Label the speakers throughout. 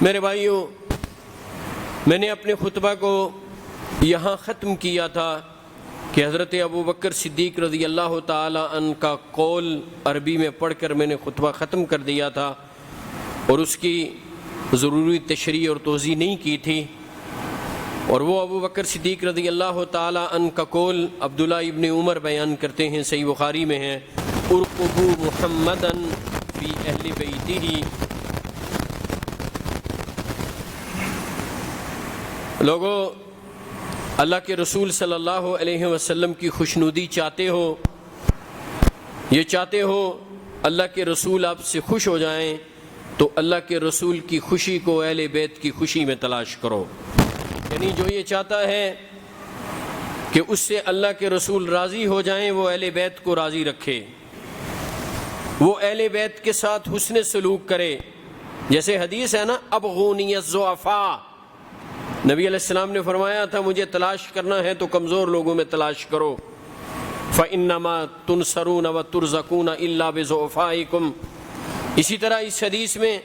Speaker 1: میرے بھائیوں، میں نے اپنے خطبہ کو یہاں ختم کیا تھا کہ حضرت ابوبکر صدیق رضی اللہ تعالی عنہ کا قول عربی میں پڑھ کر میں نے خطبہ ختم کر دیا تھا اور اس کی ضروری تشریح اور توضیح نہیں کی تھی، اور وہ ابوبکر صدیق رضی اللہ تعالی عنہ کا قول عبداللہ ابن عمر بیان کرتے ہیں، صحیح بخاری میں ہے، ارقبوا محمدا فی اہل بیتہ۔ لوگو، اللہ کے رسول صلی اللہ علیہ وسلم کی خوشنودی چاہتے ہو، یہ چاہتے ہو اللہ کے رسول آپ سے خوش ہو جائیں، تو اللہ کے رسول کی خوشی کو اہل بیت کی خوشی میں تلاش کرو۔ یعنی جو یہ چاہتا ہے کہ اس سے اللہ کے رسول راضی ہو جائیں، وہ اہل بیت کو راضی رکھے، وہ اہل بیت کے ساتھ حسن سلوک کرے۔ جیسے حدیث ہے نا، ابغونی الضعفاء، نبی علیہ السلام نے فرمایا تھا مجھے تلاش کرنا ہے تو کمزور لوگوں میں تلاش کرو، فَإِنَّمَا تُنْصَرُونَ وَتُرْزَقُونَ إِلَّا بِضُعَفَائِكُمْ۔ اسی طرح اس حدیث میں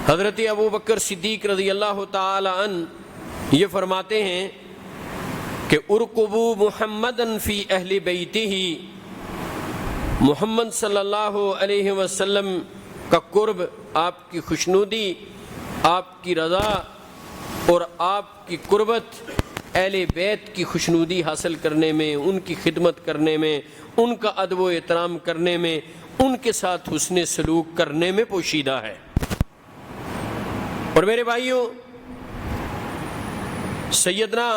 Speaker 1: حضرت ابوبکر صدیق رضی اللہ تعالی عنہ یہ فرماتے ہیں کہ ارقبوا محمدا فی اہل بیتہ، محمد صلی اللہ علیہ وسلم کا قرب، آپ کی خوشنودی، آپ کی رضا اور آپ کی قربت اہل بیت کی خوشنودی حاصل کرنے میں، ان کی خدمت کرنے میں، ان کا ادب و احترام کرنے میں، ان کے ساتھ حسن سلوک کرنے میں پوشیدہ ہے۔ اور میرے بھائیوں، سیدنا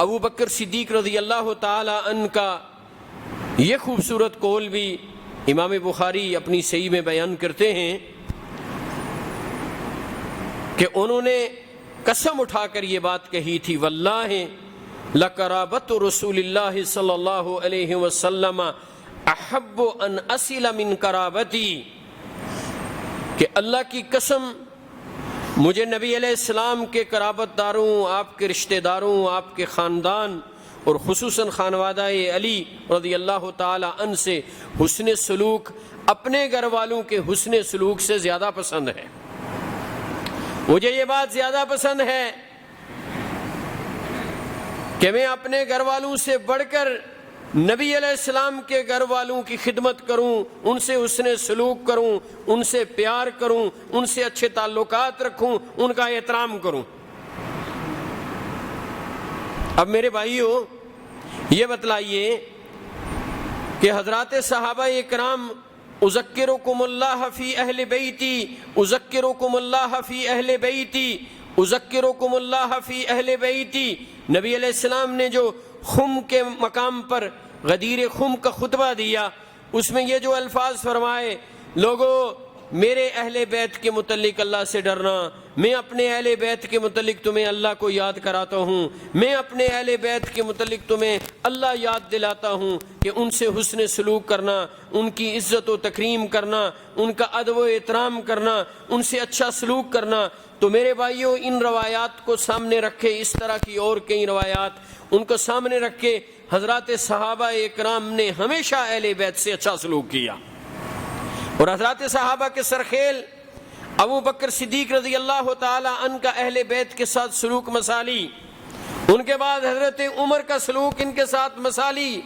Speaker 1: ابوبکر صدیق رضی اللہ تعالی عنہ کا یہ خوبصورت قول بھی امام بخاری اپنی صحیح میں بیان کرتے ہیں کہ انہوں نے قسم اٹھا کر یہ بات کہی تھی، واللہ لقرابت رسول اللہ صلی اللہ علیہ وسلم احب ان اصل من قرابتی، کہ اللہ کی قسم مجھے نبی علیہ السلام کے قرابت داروں، آپ کے رشتہ داروں، آپ کے خاندان اور خصوصاً خانوادہ علی رضی اللہ تعالی عنہ سے حسن سلوک اپنے گھر والوں کے حسن سلوک سے زیادہ پسند ہے۔ مجھے یہ بات زیادہ پسند ہے کہ میں اپنے گھر والوں سے بڑھ کر نبی علیہ السلام کے گھر والوں کی خدمت کروں، ان سے حسن سلوک کروں، ان سے پیار کروں، ان سے اچھے تعلقات رکھوں، ان کا احترام کروں۔ اب میرے بھائیوں، یہ بتلائیے کہ حضرات صحابہ کرام، اذکرکم اللہ فی اہل بیتی، اذکرکم اللہ فی اہل بیتی، اذکرکم اللہ فی اہل بیتی، نبی علیہ السلام نے جو خم کے مقام پر غدیر خم کا خطبہ دیا، اس میں یہ جو الفاظ فرمائے، لوگو میرے اہل بیت کے متعلق اللہ سے ڈرنا، میں اپنے اہل بیت کے متعلق تمہیں اللہ کو یاد کراتا ہوں، میں اپنے اہل بیت کے متعلق تمہیں اللہ یاد دلاتا ہوں کہ ان سے حسن سلوک کرنا، ان کی عزت و تکریم کرنا، ان کا ادب و احترام کرنا، ان سے اچھا سلوک کرنا۔ تو میرے بھائیوں، ان روایات کو سامنے رکھے، اس طرح کی اور کئی روایات ان کو سامنے رکھ کے حضرات صحابہ اکرام نے ہمیشہ اہل بیت سے اچھا سلوک کیا، اور حضرات صحابہ کے سرخیل ابو بکر صدیق رضی اللہ تعالی عنہ کا اہل بیت کے ساتھ سلوک مثالی، ان کے بعد حضرت عمر کا سلوک ان کے ساتھ مثالی۔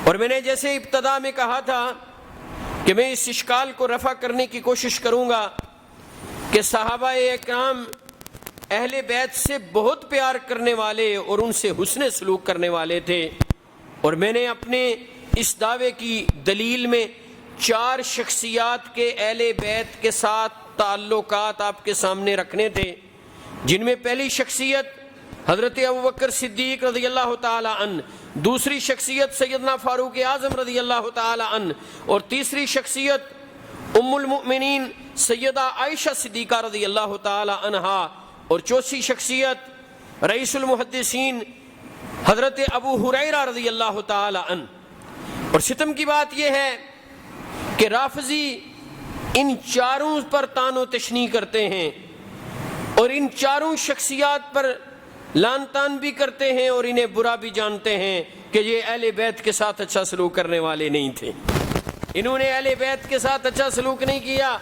Speaker 1: اور میں نے جیسے ابتدا میں کہا تھا کہ میں اس اشکال کو رفع کرنے کی کوشش کروں گا کہ صحابہ اکرام اہل بیت سے بہت پیار کرنے والے اور ان سے حسن سلوک کرنے والے تھے، اور میں نے اپنے اس دعوے کی دلیل میں 4 شخصیات کے اہل بیت کے ساتھ تعلقات آپ کے سامنے رکھنے تھے، جن میں پہلی شخصیت حضرت ابوبکر صدیق رضی اللہ تعالی عنہ، دوسری شخصیت سیدنا فاروق اعظم رضی اللہ تعالی عنہ، اور تیسری شخصیت ام المؤمنین سیدہ عائشہ صدیقہ رضی اللہ تعالی عنہا، اور چوتھی شخصیت رئیس المحدثین حضرت ابو ہریرہ رضی اللہ تعالی عنہ۔ اور ستم کی بات یہ ہے کہ رافضی ان 4 پر طعن و تشنیع کرتے ہیں، اور ان 4 شخصیات پر لعن طعن بھی کرتے ہیں، اور انہیں برا بھی جانتے ہیں کہ یہ اہل بیت کے ساتھ اچھا سلوک کرنے والے نہیں تھے، انہوں نے اہل بیت کے ساتھ اچھا سلوک نہیں کیا۔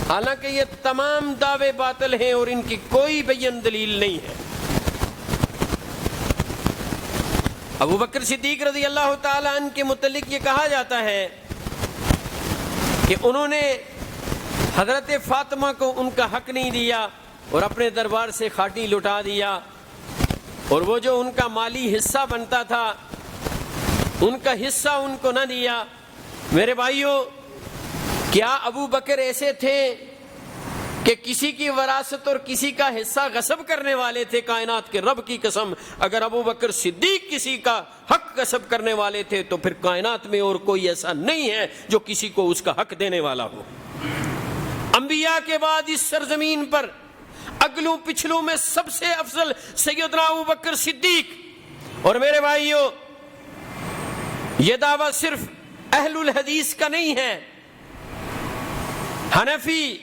Speaker 1: حالانکہ یہ تمام دعوے باطل ہیں اور ان کی کوئی بین دلیل نہیں ہے۔ ابو بکر صدیق رضی اللہ تعالی عنہ کے متعلق یہ کہا جاتا ہے کہ انہوں نے حضرت فاطمہ کو ان کا حق نہیں دیا اور اپنے دربار سے کھاٹی لٹا دیا، اور وہ جو ان کا مالی حصہ بنتا تھا ان کا حصہ ان کو نہ دیا۔ میرے بھائیوں، کیا ابو بکر ایسے تھے کہ کسی کی وراثت اور کسی کا حصہ غصب کرنے والے تھے؟ کائنات کے رب کی قسم، اگر ابو بکر صدیق کسی کا حق غصب کرنے والے تھے تو پھر کائنات میں اور کوئی ایسا نہیں ہے جو کسی کو اس کا حق دینے والا ہو۔ انبیاء کے بعد اس سرزمین پر اگلوں پچھلوں میں سب سے افضل سیدنا ابو بکر صدیق۔ اور میرے بھائیوں، یہ دعویٰ صرف اہل الحدیث کا نہیں ہے، حنفی،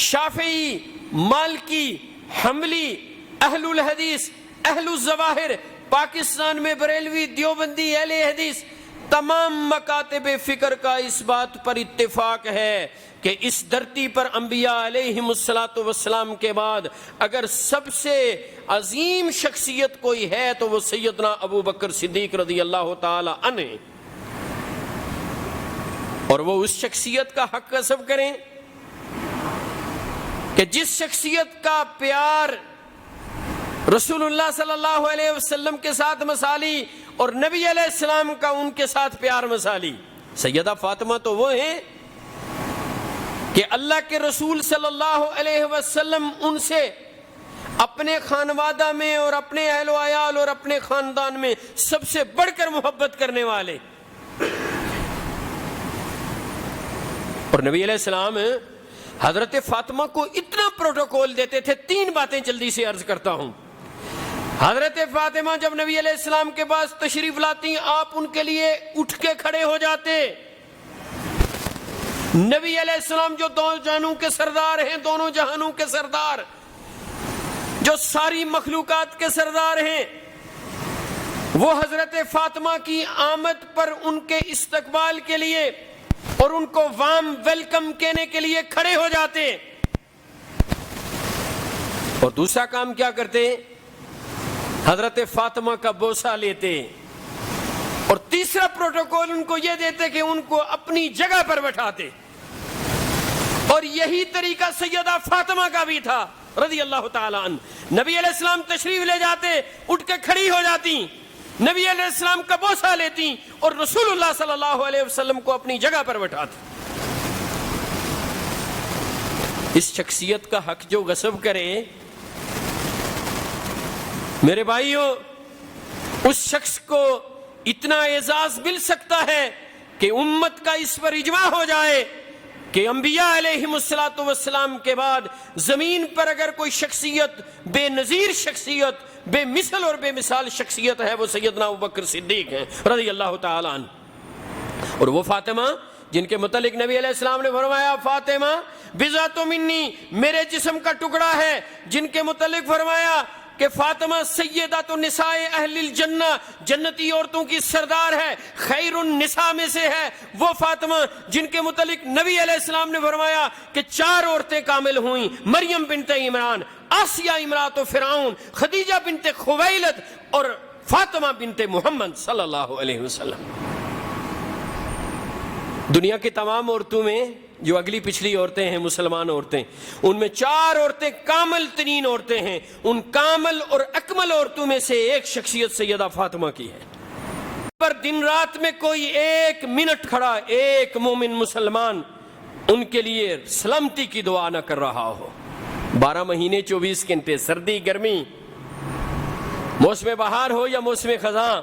Speaker 1: شافعی، مالکی، حنبلی، اہل الحدیث، اہل الظواہر، پاکستان میں بریلوی، دیوبندی، اہل حدیث، تمام مکاتب فکر کا اس بات پر اتفاق ہے کہ اس دھرتی پر انبیاء علیہم السلام کے بعد اگر سب سے عظیم شخصیت کوئی ہے تو وہ سیدنا ابو بکر صدیق رضی اللہ تعالی عنہ، اور وہ اس شخصیت کا حق غصب کریں کہ جس شخصیت کا پیار رسول اللہ صلی اللہ علیہ وسلم کے ساتھ مثالی اور نبی علیہ السلام کا ان کے ساتھ پیار مثالی۔ سیدہ فاطمہ تو وہ ہیں کہ اللہ کے رسول صلی اللہ علیہ وسلم ان سے اپنے خانوادہ میں اور اپنے اہل و عیال اور اپنے خاندان میں سب سے بڑھ کر محبت کرنے والے، اور نبی علیہ السلام حضرت فاطمہ کو اتنا پروٹوکول دیتے تھے۔ تین باتیں جلدی سے عرض کرتا ہوں۔ حضرت فاطمہ جب نبی علیہ السلام کے پاس تشریف لاتی، آپ ان کے لیے اٹھ کے کھڑے ہو جاتے۔ نبی علیہ السلام جو دو جہانوں کے سردار ہیں، دونوں جہانوں کے سردار، جو ساری مخلوقات کے سردار ہیں، وہ حضرت فاطمہ کی آمد پر ان کے استقبال کے لیے اور ان کو وارم ویلکم کہنے کے لیے کھڑے ہو جاتے۔ اور دوسرا کام کیا کرتے؟ حضرت فاطمہ کا بوسہ لیتے، اور تیسرا پروٹوکول ان کو یہ دیتے کہ ان کو اپنی جگہ پر بٹھاتے، اور یہی طریقہ سیدہ فاطمہ کا بھی تھا رضی اللہ تعالی عنہ۔ نبی علیہ السلام تشریف لے جاتے، اٹھ کے کھڑی ہو جاتی، نبی علیہ السلام کا بوسہ لیتی اور رسول اللہ صلی اللہ علیہ وسلم کو اپنی جگہ پر بٹھاتی۔ اس شخصیت کا حق جو غصب کرے، میرے بھائیوں، اس شخص کو اتنا اعزاز مل سکتا ہے کہ امت کا اس پر اجماع ہو جائے کہ انبیاء علیہم السلام کے بعد زمین پر اگر کوئی شخصیت، بے نظیر شخصیت، بے مثل اور بے مثال شخصیت ہے، وہ سیدنا ابو بکر صدیق ہیں رضی اللہ تعالی عنہ۔ اور وہ فاطمہ جن کے متعلق نبی علیہ السلام نے فرمایا فاطمہ بضعۃ منی، میرے جسم کا ٹکڑا ہے، جن کے متعلق فرمایا کہ فاطمہ سیدۃ النساء اہل الجنہ، جنتی عورتوں کی سردار ہے، خیر النساء میں سے ہے، وہ فاطمہ جن کے متعلق نبی علیہ السلام نے فرمایا کہ 4 عورتیں کامل ہوئیں، مریم بنت عمران، آسیہ امرأۃ فرعون، خدیجہ بنت خویلد اور فاطمہ بنت محمد صلی اللہ علیہ وسلم۔ دنیا کی تمام عورتوں میں جو اگلی پچھلی عورتیں ہیں، مسلمان عورتیں، ان میں 4 عورتیں کامل ترین عورتیں ہیں۔ ان کامل اور اکمل عورتوں میں سے ایک شخصیت سیدہ فاطمہ کی ہے۔ پر دن رات میں کوئی 1 منٹ کھڑا، ایک مومن مسلمان ان کے لیے سلامتی کی دعا نہ کر رہا ہو۔ 12 مہینے 24 گھنٹے، سردی گرمی، موسم بہار ہو یا موسم خزاں،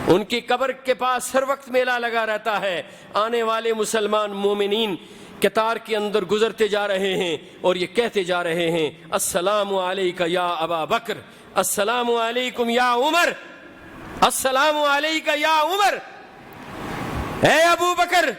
Speaker 1: ان کی قبر کے پاس ہر وقت میلہ لگا رہتا ہے۔ آنے والے مسلمان مومنین قطار کے اندر گزرتے جا رہے ہیں اور یہ کہتے جا رہے ہیں السلام علیکہ یا ابا بکر، السلام علیکم یا عمر، السلام علیکہ یا عمر۔ اے ابو بکر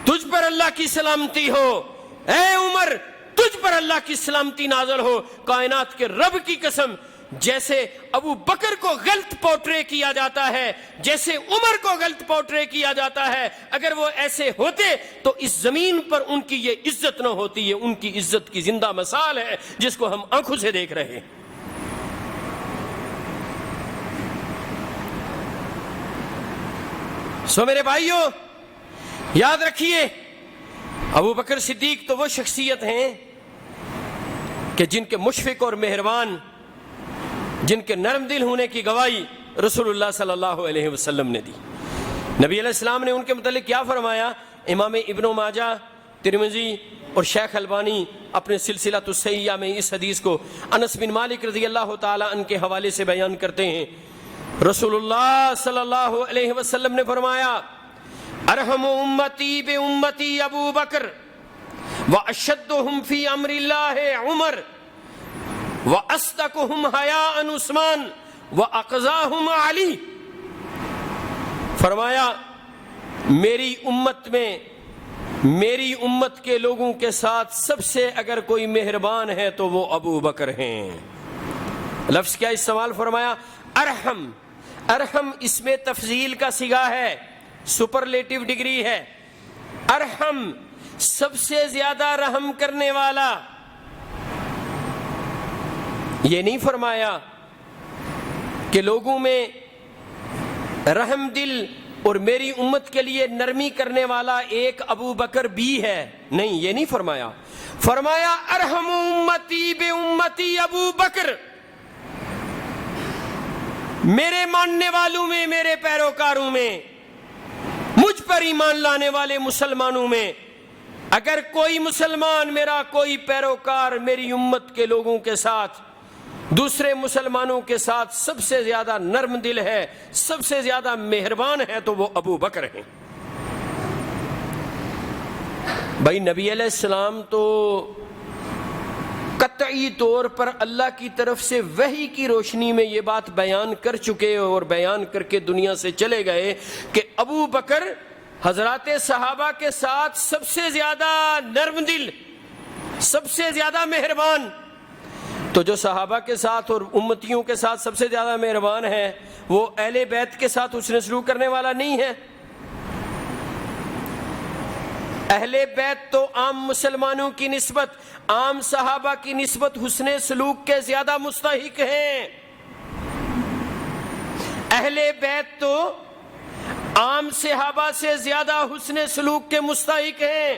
Speaker 1: تجھ پر اللہ کی سلامتی ہو، اے عمر تجھ پر اللہ کی سلامتی نازل ہو۔ کائنات کے رب کی قسم، جیسے ابو بکر کو غلط پورٹرے کیا جاتا ہے، جیسے عمر کو غلط پورٹرے کیا جاتا ہے، اگر وہ ایسے ہوتے تو اس زمین پر ان کی یہ عزت نہ ہوتی. یہ ان کی عزت کی زندہ مثال ہے جس کو ہم آنکھوں سے دیکھ رہے ہیں. سو میرے بھائیوں یاد رکھیے، ابو بکر صدیق تو وہ شخصیت ہیں کہ جن کے مشفق اور مہربان، جن کے نرم دل ہونے کی گواہی رسول اللہ صلی اللہ علیہ وسلم نے دی. نبی علیہ السلام نے ان کے متعلق کیا فرمایا؟ امام ابن ماجہ، ترمذی اور شیخ البانی اپنے سلسلۃ الصحیحہ میں اس حدیث کو انس بن مالک رضی اللہ تعالی عنہ کے حوالے سے بیان کرتے ہیں. رسول اللہ صلی اللہ علیہ وسلم نے فرمایا ارحم امتی بے امتی ابو بکر واشدہم فی امر اللہ عمر واصدقہم حیاء عثمان واقضاہم علی. فرمایا میری امت میں، میری امت کے لوگوں کے ساتھ سب سے اگر کوئی مہربان ہے تو وہ ابو بکر ہیں. لفظ کیا استعمال فرمایا؟ ارحم. ارحم اس میں تفضیل کا صیغہ ہے، سپرلیٹو ڈگری ہے. ارحم سب سے زیادہ رحم کرنے والا. یہ نہیں فرمایا کہ لوگوں میں رحم دل اور میری امت کے لیے نرمی کرنے والا ایک ابو بکر بھی ہے، نہیں، یہ نہیں فرمایا. فرمایا ارحم امتی بے امتی ابو بکر. میرے ماننے والوں میں، میرے پیروکاروں میں، مجھ پر ایمان لانے والے مسلمانوں میں اگر کوئی مسلمان، میرا کوئی پیروکار میری امت کے لوگوں کے ساتھ، دوسرے مسلمانوں کے ساتھ سب سے زیادہ نرم دل ہے، سب سے زیادہ مہربان ہے تو وہ ابو بکر ہیں. بھائی نبی علیہ السلام تو قطعی طور پر اللہ کی طرف سے وحی کی روشنی میں یہ بات بیان کر چکے اور بیان کر کے دنیا سے چلے گئے کہ ابو بکر حضرات صحابہ کے ساتھ سب سے زیادہ نرم دل، سب سے زیادہ مہربان. تو جو صحابہ کے ساتھ اور امتیوں کے ساتھ سب سے زیادہ مہربان ہے وہ اہل بیت کے ساتھ حسن سلوک کرنے والا نہیں ہے. اہل بیت تو عام مسلمانوں کی نسبت، عام صحابہ کی نسبت حسن سلوک کے زیادہ مستحق ہیں. اہل بیت تو عام صحابہ سے زیادہ حسن سلوک کے مستحق ہیں.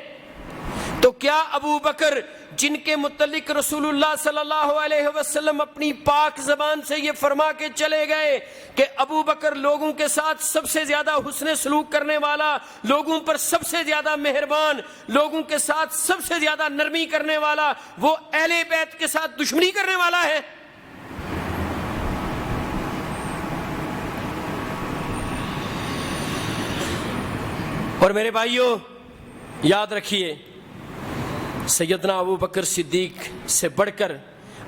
Speaker 1: تو کیا ابو بکر جن کے متعلق رسول اللہ صلی اللہ علیہ وسلم اپنی پاک زبان سے یہ فرما کے چلے گئے کہ ابو بکر لوگوں کے ساتھ سب سے زیادہ حسن سلوک کرنے والا، لوگوں پر سب سے زیادہ مہربان، لوگوں کے ساتھ سب سے زیادہ نرمی کرنے والا، وہ اہل بیت کے ساتھ دشمنی کرنے والا ہے؟ اور میرے بھائیوں یاد رکھیے، سیدنا ابو بکر صدیق سے بڑھ کر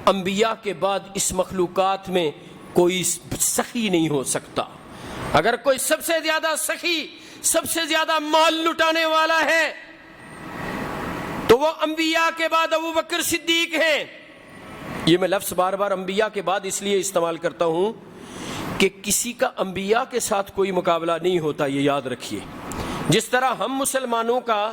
Speaker 1: انبیاء کے بعد اس مخلوقات میں کوئی سخی نہیں ہو سکتا. اگر کوئی سب سے زیادہ سخی، سب سے زیادہ مال لٹانے والا ہے تو وہ انبیاء کے بعد ابو بکر صدیق ہیں. یہ میں لفظ بار بار انبیاء کے بعد اس لیے استعمال کرتا ہوں کہ کسی کا انبیاء کے ساتھ کوئی مقابلہ نہیں ہوتا، یہ یاد رکھیے. جس طرح ہم مسلمانوں کا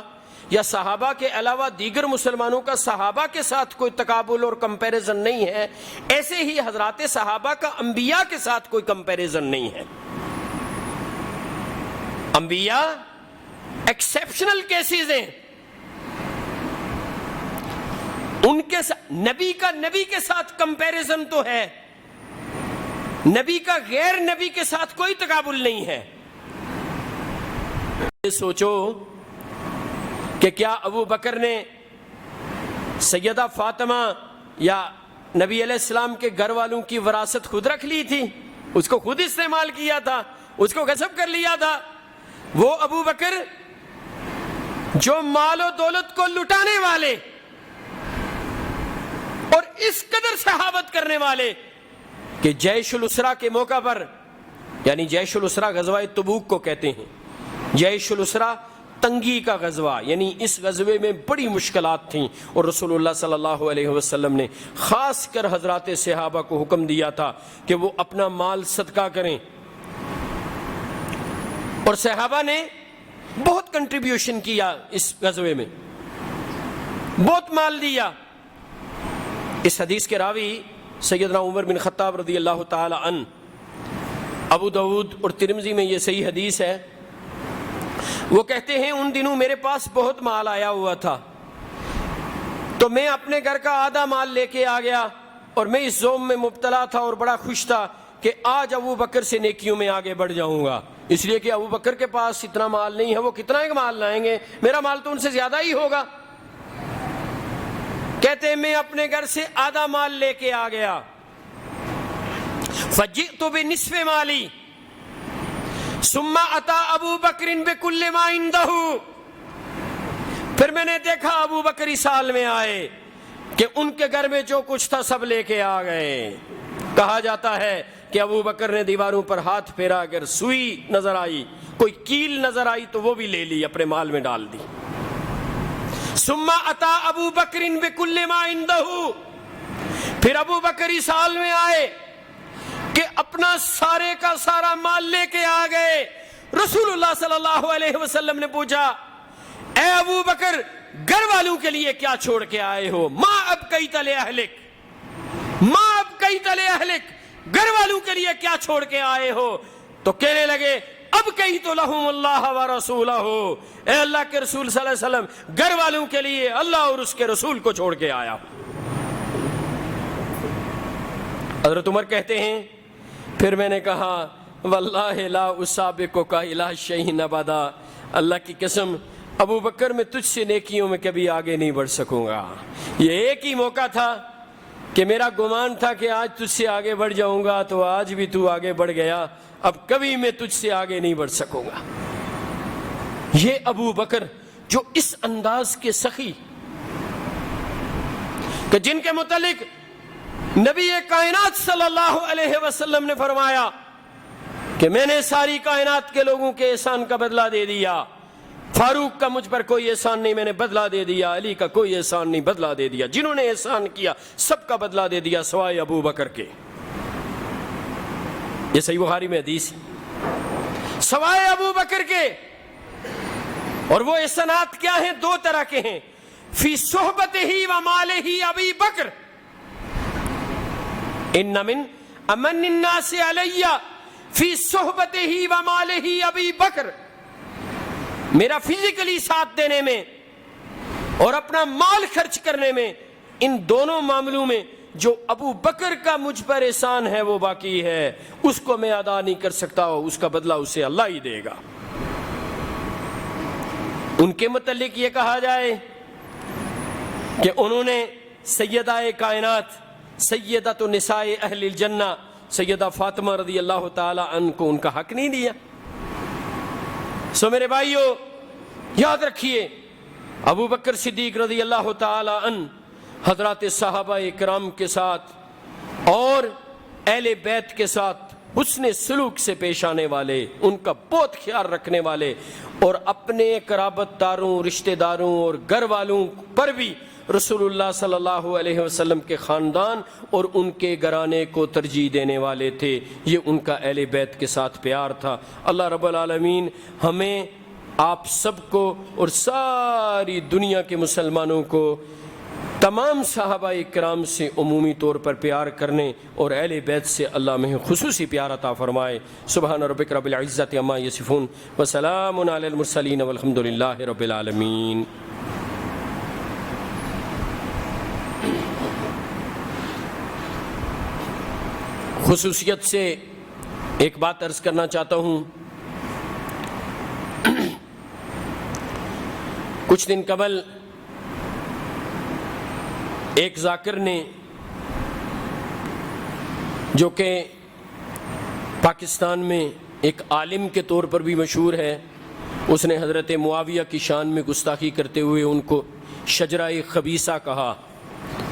Speaker 1: یا صحابہ کے علاوہ دیگر مسلمانوں کا صحابہ کے ساتھ کوئی تقابل اور کمپیریزن نہیں ہے، ایسے ہی حضرات صحابہ کا انبیاء کے ساتھ کوئی کمپیریزن نہیں ہے. انبیاء ایکسیپشنل کیسز ہیں. ان کے نبی کا نبی کے ساتھ کمپیریزن تو ہے، نبی کا غیر نبی کے ساتھ کوئی تقابل نہیں ہے. سوچو کہ کیا ابو بکر نے سیدہ فاطمہ یا نبی علیہ السلام کے گھر والوں کی وراثت خود رکھ لی تھی؟ اس کو خود استعمال کیا تھا، اس کو غصب کر لیا تھا؟ وہ ابو بکر جو مال و دولت کو لٹانے والے اور اس قدر صحابت کرنے والے کہ جیش الاسرا کے موقع پر، یعنی جیش الاسرا غزوہ تبوک کو کہتے ہیں، جیش الاسرا تنگی کا غزوہ، یعنی اس غزوے میں بڑی مشکلات تھیں، اور رسول اللہ صلی اللہ علیہ وسلم نے خاص کر حضرات صحابہ کو حکم دیا تھا کہ وہ اپنا مال صدقہ کریں، اور صحابہ نے بہت کنٹریبیوشن کیا اس غزوے میں، بہت مال دیا۔ اس حدیث کے راوی سیدنا عمر بن خطاب رضی اللہ تعالی عنہ، ابو داؤد اور ترمذی میں یہ صحیح حدیث ہے، وہ کہتے ہیں ان دنوں میرے پاس بہت مال آیا ہوا تھا، تو میں اپنے گھر کا آدھا مال لے کے آ گیا، اور میں اس ذوم میں مبتلا تھا اور بڑا خوش تھا کہ آج ابو بکر سے نیکیوں میں آگے بڑھ جاؤں گا، اس لیے کہ ابو بکر کے پاس اتنا مال نہیں ہے، وہ کتنا ایک مال لائیں گے، میرا مال تو ان سے زیادہ ہی ہوگا۔ کہتے ہیں میں اپنے گھر سے آدھا مال لے کے آ گیا، فجئت بنصف مالی ثم اتی ابو بکر بکل ما عنده، پھر میں نے دیکھا ابو بکر اس حال میں آئے کہ ان کے گھر میں جو کچھ تھا سب لے کے آ گئے۔ کہا جاتا ہے کہ ابو بکر نے دیواروں پر ہاتھ پھیرا، اگر سوئی نظر آئی، کوئی کیل نظر آئی تو وہ بھی لے لی، اپنے مال میں ڈال دی۔ ثم اتی ابو بکر بکل ما عنده، پھر ابو بکر اس حال میں آئے کہ اپنا سارے کا سارا مال لے کے آ گئے۔ رسول اللہ صلی اللہ علیہ وسلم نے پوچھا، اے ابو بکر گھر والوں کے لیے کیا چھوڑ کے آئے ہو؟ ما ابقیت لأہلک، ما ابقیت لأہلک، گھر والوں کے لیے کیا چھوڑ کے آئے ہو؟ تو کہنے لگے ابقیت لہم اللہ ورسولہ، اے اللہ کے رسول صلی اللہ علیہ وسلم گھر والوں کے لیے اللہ اور اس کے رسول کو چھوڑ کے آیا۔ حضرت عمر کہتے ہیں پھر میں نے کہا واللہ لا اسابقک الی شیء ابدا، اللہ کی قسم ابو بکر میں تجھ سے نیکیوں میں کبھی آگے نہیں بڑھ سکوں گا۔ یہ ایک ہی موقع تھا کہ میرا گمان تھا کہ آج تجھ سے آگے بڑھ جاؤں گا، تو آج بھی تو آگے بڑھ گیا، اب کبھی میں تجھ سے آگے نہیں بڑھ سکوں گا۔ یہ ابو بکر جو اس انداز کے سخی، کہ جن کے متعلق نبی کائنات صلی اللہ علیہ وسلم نے فرمایا کہ میں نے ساری کائنات کے لوگوں کے احسان کا بدلہ دے دیا، فاروق کا مجھ پر کوئی احسان نہیں، میں نے بدلہ دے دیا، علی کا کوئی احسان نہیں، بدلہ دے دیا، جنہوں نے احسان کیا سب کا بدلہ دے دیا سوائے ابو بکر کے۔ یہ صحیح بخاری میں حدیث، سوائے ابو بکر کے۔ اور وہ احسانات کیا ہیں؟ دو طرح کے ہیں، فی صحبتہ و مالہ ابی بکر، ان من امن الناس علی فی صحبتہ و مالہ ابی بکر، میرا فزیکلی ساتھ دینے میں اور اپنا مال خرچ کرنے میں، ان دونوں معاملوں میں جو ابو بکر کا مجھ پر احسان ہے وہ باقی ہے، اس کو میں ادا نہیں کر سکتا، اس کا بدلہ اسے اللہ ہی دے گا۔ ان کے متعلق یہ کہا جائے کہ انہوں نے سیدہ کائنات، سیدۃ نساء اہل الجنہ سیدہ فاطمہ رضی اللہ تعالی عنہ کو ان کا حق نہیں دیا۔ سو میرے بھائیو یاد رکھیے، ابو بکر صدیق رضی اللہ تعالی عنہ حضرات صحابہ کرام کے ساتھ اور اہل بیت کے ساتھ حسن سلوک سے پیش آنے والے، ان کا بہت خیال رکھنے والے، اور اپنے قرابت داروں، رشتہ داروں اور گھر والوں پر بھی رسول اللہ صلی اللہ علیہ وسلم کے خاندان اور ان کے گھرانے کو ترجیح دینے والے تھے۔ یہ ان کا اہل بیت کے ساتھ پیار تھا۔ اللہ رب العالمین ہمیں، آپ سب کو اور ساری دنیا کے مسلمانوں کو تمام صحابہ کرام سے عمومی طور پر پیار کرنے اور اہل بیت سے اللہ میں خصوصی پیار عطا فرمائے۔ سبحان ربک رب العزت عما یصفون وسلام علی المرسلین والحمد للہ رب العالمین۔ خصوصیت سے ایک بات عرض کرنا چاہتا ہوں، کچھ دن قبل ایک ذاکر نے، جو کہ پاکستان میں ایک عالم کے طور پر بھی مشہور ہے، اس نے حضرت معاویہ کی شان میں گستاخی کرتے ہوئے ان کو شجرہ خبیثہ کہا،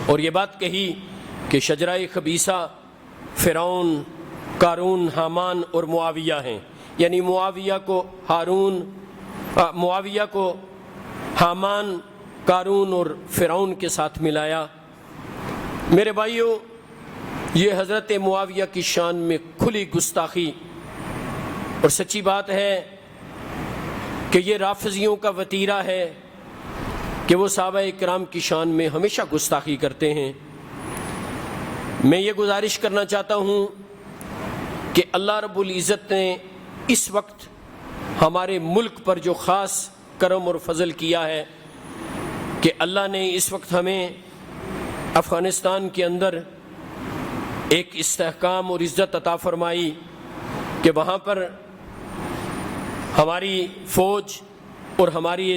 Speaker 1: اور یہ بات کہی کہ شجرہ خبیثہ فرعون، قارون، حامان اور معاویہ ہیں، یعنی معاویہ کو ہارون، معاویہ کو حامان، قارون اور فرعون کے ساتھ ملایا۔ میرے بھائیوں، یہ حضرت معاویہ کی شان میں کھلی گستاخی اور سچی بات ہے کہ یہ رافضیوں کا وتیرہ ہے کہ وہ صحابہ کرام کی شان میں ہمیشہ گستاخی کرتے ہیں۔ میں یہ گزارش کرنا چاہتا ہوں کہ اللہ رب العزت نے اس وقت ہمارے ملک پر جو خاص کرم اور فضل کیا ہے کہ اللہ نے اس وقت ہمیں افغانستان کے اندر ایک استحکام اور عزت عطا فرمائی کہ وہاں پر ہماری فوج اور ہماری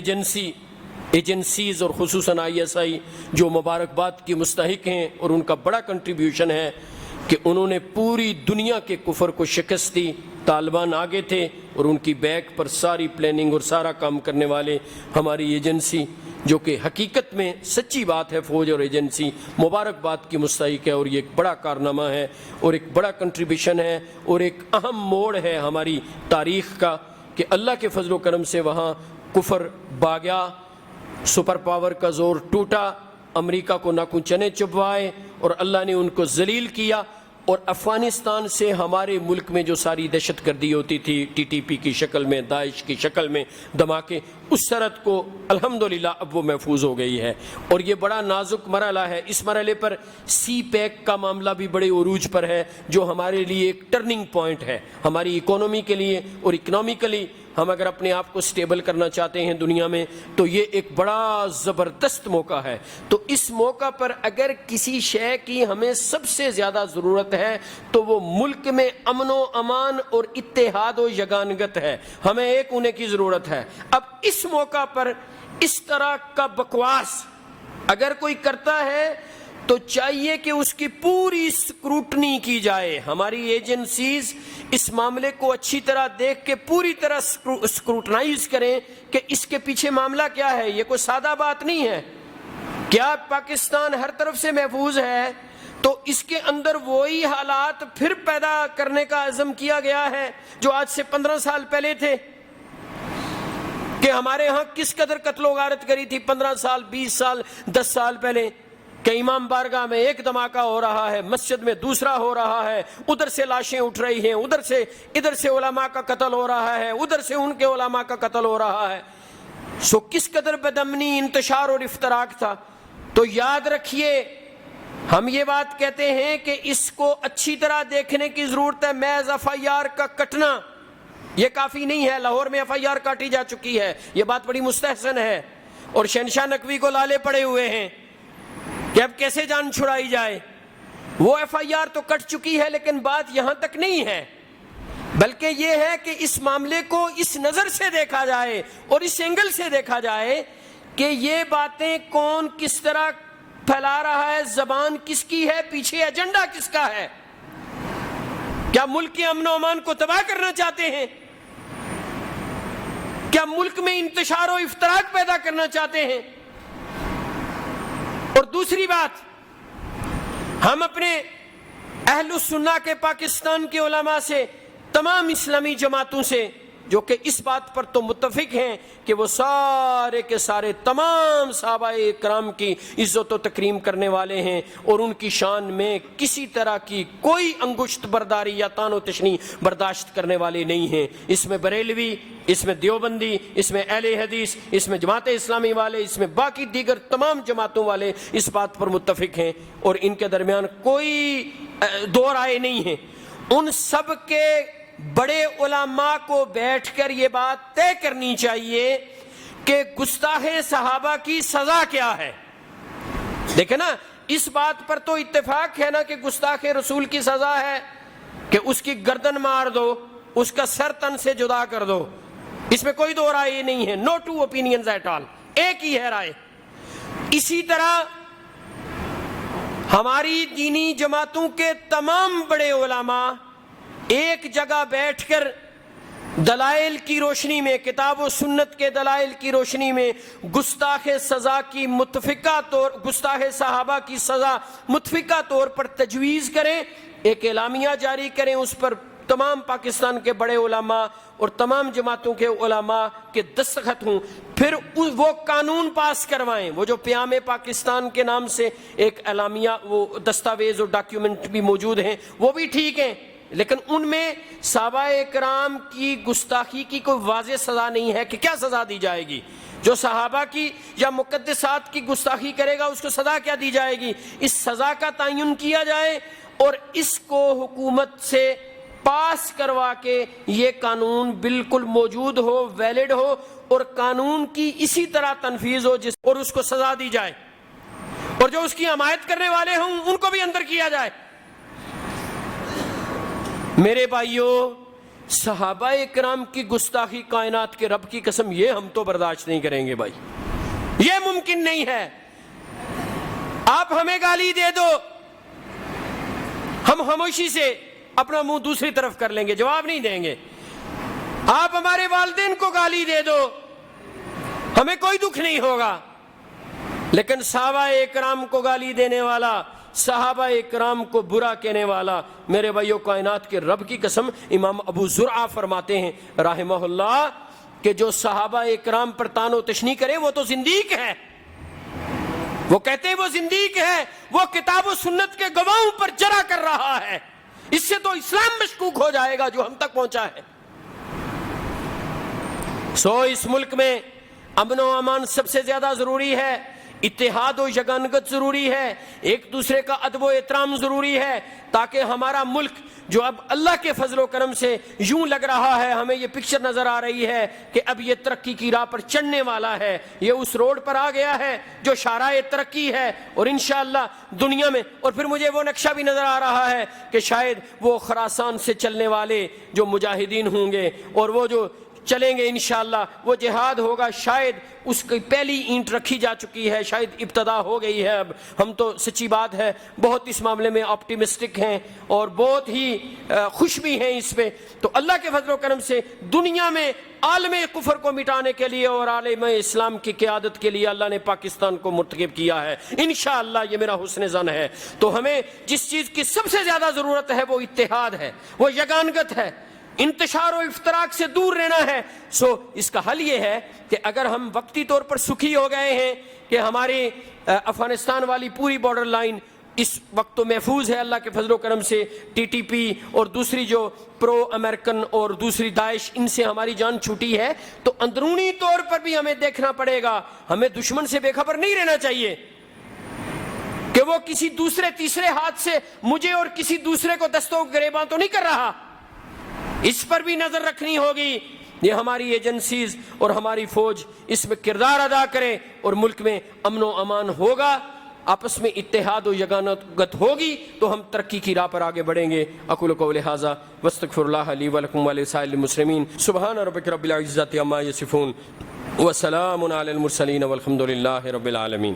Speaker 1: ایجنسیز اور خصوصاً ISI جو مبارکباد کی مستحق ہیں، اور ان کا بڑا کنٹریبیوشن ہے کہ انہوں نے پوری دنیا کے کفر کو شکست دی۔ طالبان آگے تھے اور ان کی بیک پر ساری پلاننگ اور سارا کام کرنے والے ہماری ایجنسی، جو کہ حقیقت میں سچی بات ہے، فوج اور ایجنسی مبارکباد کی مستحق ہے، اور یہ ایک بڑا کارنامہ ہے اور ایک بڑا کنٹریبیوشن ہے اور ایک اہم موڑ ہے ہماری تاریخ کا کہ اللہ کے فضل و کرم سے وہاں کفر بھاگا، سپر پاور کا زور ٹوٹا، امریکہ کو ناکوں چنے چبوائے اور اللہ نے ان کو ذلیل کیا، اور افغانستان سے ہمارے ملک میں جو ساری دہشت گردی ہوتی تھی TTP کی شکل میں، داعش کی شکل میں دھماکے، اس سرحد کو الحمدللہ اب وہ محفوظ ہو گئی ہے۔ اور یہ بڑا نازک مرحلہ ہے۔ اس مرحلے پر CPEC کا معاملہ بھی بڑے عروج پر ہے، جو ہمارے لیے ایک ٹرننگ پوائنٹ ہے ہماری اکانومی کے لیے، اور اکنامیکلی ہم اگر اپنے آپ کو سٹیبل کرنا چاہتے ہیں دنیا میں تو یہ ایک بڑا زبردست موقع ہے۔ تو اس موقع پر اگر کسی شے کی ہمیں سب سے زیادہ ضرورت ہے تو وہ ملک میں امن و امان اور اتحاد و یگانگت ہے، ہمیں ایک ہونے کی ضرورت ہے۔ اب اس موقع پر اس طرح کا بکواس اگر کوئی کرتا ہے تو چاہیے کہ اس کی پوری سکروٹنی کی جائے۔ ہماری ایجنسیز اس معاملے کو اچھی طرح دیکھ کے پوری طرح سکروٹنائز کریں کہ اس کے پیچھے معاملہ کیا ہے۔ یہ کوئی سادہ بات نہیں ہے۔ کیا پاکستان ہر طرف سے محفوظ ہے تو اس کے اندر وہی حالات پھر پیدا کرنے کا عزم کیا گیا ہے جو آج سے 15 سال پہلے تھے؟ کہ ہمارے ہاں کس قدر قتل و غارت کری تھی 15 سال، 20 سال، 10 سال پہلے، کہ امام بارگاہ میں ایک دھماکہ ہو رہا ہے، مسجد میں دوسرا ہو رہا ہے، ادھر سے لاشیں اٹھ رہی ہیں، ادھر سے علماء کا قتل ہو رہا ہے، ادھر سے ان کے علماء کا قتل ہو رہا ہے۔ سو کس قدر بدامنی، انتشار اور افتراق تھا۔ تو یاد رکھیے، ہم یہ بات کہتے ہیں کہ اس کو اچھی طرح دیکھنے کی ضرورت ہے۔ محض FIR کا کٹنا یہ کافی نہیں ہے۔ لاہور میں FIR کاٹی جا چکی ہے، یہ بات بڑی مستحسن ہے، اور شہنشاہ نقوی کو لالے پڑے ہوئے ہیں کہ اب کیسے جان چھڑائی جائے۔ وہ FIR تو کٹ چکی ہے، لیکن بات یہاں تک نہیں ہے، بلکہ یہ ہے کہ اس معاملے کو اس نظر سے دیکھا جائے اور اس اینگل سے دیکھا جائے کہ یہ باتیں کون کس طرح پھیلا رہا ہے، زبان کس کی ہے، پیچھے ایجنڈا کس کا ہے۔ کیا ملک کے امن و امان کو تباہ کرنا چاہتے ہیں؟ کیا ملک میں انتشار و افتراق پیدا کرنا چاہتے ہیں؟ اور دوسری بات، ہم اپنے اہل السنہ کے پاکستان کے علماء سے، تمام اسلامی جماعتوں سے جو کہ اس بات پر تو متفق ہیں کہ وہ سارے کے سارے تمام صحابہ کرام کی عزت و تکریم کرنے والے ہیں، اور ان کی شان میں کسی طرح کی کوئی انگشت برداری یا تان و تشنیع برداشت کرنے والے نہیں ہیں۔ اس میں بریلوی، اس میں دیوبندی، اس میں اہل حدیث، اس میں جماعت اسلامی والے، اس میں باقی دیگر تمام جماعتوں والے اس بات پر متفق ہیں، اور ان کے درمیان کوئی دو رائے نہیں ہے۔ ان سب کے بڑے علماء کو بیٹھ کر یہ بات طے کرنی چاہیے کہ گستاخ صحابہ کی سزا کیا ہے۔ دیکھیں نا، اس بات پر تو اتفاق ہے نا کہ گستاخ رسول کی سزا ہے کہ اس کی گردن مار دو، اس کا سر تن سے جدا کر دو۔ اس میں کوئی دو رائے نہیں ہے، نو ٹو اوپینینز ایٹ آل، ایک ہی ہے رائے۔ اسی طرح ہماری دینی جماعتوں کے تمام بڑے علماء ایک جگہ بیٹھ کر دلائل کی روشنی میں، کتاب و سنت کے دلائل کی روشنی میں گستاخ سزا کی گستاخ صحابہ کی سزا متفقہ طور پر تجویز کریں، ایک اعلامیہ جاری کریں، اس پر تمام پاکستان کے بڑے علماء اور تمام جماعتوں کے علماء کے دستخط ہوں، پھر وہ قانون پاس کروائیں۔ وہ جو پیام پاکستان کے نام سے ایک اعلامیہ، وہ دستاویز اور ڈاکیومنٹ بھی موجود ہیں، وہ بھی ٹھیک ہیں، لیکن ان میں صحابہ اکرام کی گستاخی کی کوئی واضح سزا نہیں ہے کہ کیا سزا دی جائے گی۔ جو صحابہ کی یا مقدسات کی گستاخی کرے گا اس کو سزا کیا دی جائے گی، اس سزا کا تعین کیا جائے اور اس کو حکومت سے پاس کروا کے یہ قانون بالکل موجود ہو، ویلڈ ہو، اور قانون کی اسی طرح تنفیذ ہو اور اس کو سزا دی جائے، اور جو اس کی حمایت کرنے والے ہوں ان کو بھی اندر کیا جائے۔ میرے بھائیوں، صحابہ اکرام کی گستاخی کائنات کے رب کی قسم یہ ہم تو برداشت نہیں کریں گے بھائی، یہ ممکن نہیں ہے۔ آپ ہمیں گالی دے دو، ہم خاموشی سے اپنا منہ دوسری طرف کر لیں گے، جواب نہیں دیں گے۔ آپ ہمارے والدین کو گالی دے دو، ہمیں کوئی دکھ نہیں ہوگا، لیکن صحابہ اکرام کو گالی دینے والا، صحابہ اکرام کو برا کہنے والا، میرے بھائیوں کائنات کے رب کی قسم، امام ابو زرعہ فرماتے ہیں رحمہ اللہ کہ جو صحابہ اکرام پر طعن و تشنیع کرے وہ تو زندیق ہے۔ وہ کہتے ہیں وہ زندیق ہے، وہ کتاب و سنت کے گواہوں پر جرح کر رہا ہے، اس سے تو اسلام مشکوک ہو جائے گا جو ہم تک پہنچا ہے۔ اس ملک میں امن و امان سب سے زیادہ ضروری ہے، اتحاد و یگانگت ضروری ہے، ایک دوسرے کا ادب و احترام ضروری ہے، تاکہ ہمارا ملک جو اب اللہ کے فضل و کرم سے یوں لگ رہا ہے، ہمیں یہ پکچر نظر آ رہی ہے کہ اب یہ ترقی کی راہ پر چڑھنے والا ہے، یہ اس روڈ پر آ گیا ہے جو شاہراہ ترقی ہے، اور انشاءاللہ دنیا میں، اور پھر مجھے وہ نقشہ بھی نظر آ رہا ہے کہ شاید وہ خراسان سے چلنے والے جو مجاہدین ہوں گے اور وہ جو چلیں گے انشاءاللہ، وہ جہاد ہوگا، شاید اس کی پہلی اینٹ رکھی جا چکی ہے، شاید ابتدا ہو گئی ہے۔ اب ہم تو سچی بات ہے بہت اس معاملے میں آپٹیمسٹک ہیں اور بہت ہی خوش بھی ہیں اس پہ۔ تو اللہ کے فضل و کرم سے دنیا میں عالم کفر کو مٹانے کے لیے اور عالم اسلام کی قیادت کے لیے اللہ نے پاکستان کو مرتکب کیا ہے، انشاءاللہ یہ میرا حسن ظن ہے۔ تو ہمیں جس چیز کی سب سے زیادہ ضرورت ہے وہ اتحاد ہے، وہ یگانگت ہے، انتشار و افتراق سے دور رہنا ہے۔ اس کا حل یہ ہے کہ اگر ہم وقتی طور پر سکھی ہو گئے ہیں کہ ہماری افغانستان والی پوری بارڈر لائن اس وقت تو محفوظ ہے اللہ کے فضل و کرم سے، ٹی ٹی پی اور دوسری جو پرو امریکن اور دوسری داعش، ان سے ہماری جان چھوٹی ہے، تو اندرونی طور پر بھی ہمیں دیکھنا پڑے گا، ہمیں دشمن سے بے خبر نہیں رہنا چاہیے کہ وہ کسی دوسرے تیسرے ہاتھ سے مجھے اور کسی دوسرے کو دست و گریباں تو نہیں کر رہا، اس پر بھی نظر رکھنی ہوگی۔ یہ ہماری ایجنسیز اور ہماری فوج اس میں کردار ادا کرے اور ملک میں امن و امان ہوگا، آپس میں اتحاد و یگانگت ہوگی تو ہم ترقی کی راہ پر آگے بڑھیں گے۔ اقول قولی ھذا واستغفر اللہ لی ولکم ولسائر المسلمین۔ سبحان ربک رب العزۃ عما یصفون وسلام علی المرسلین والحمد للہ رب العالمین۔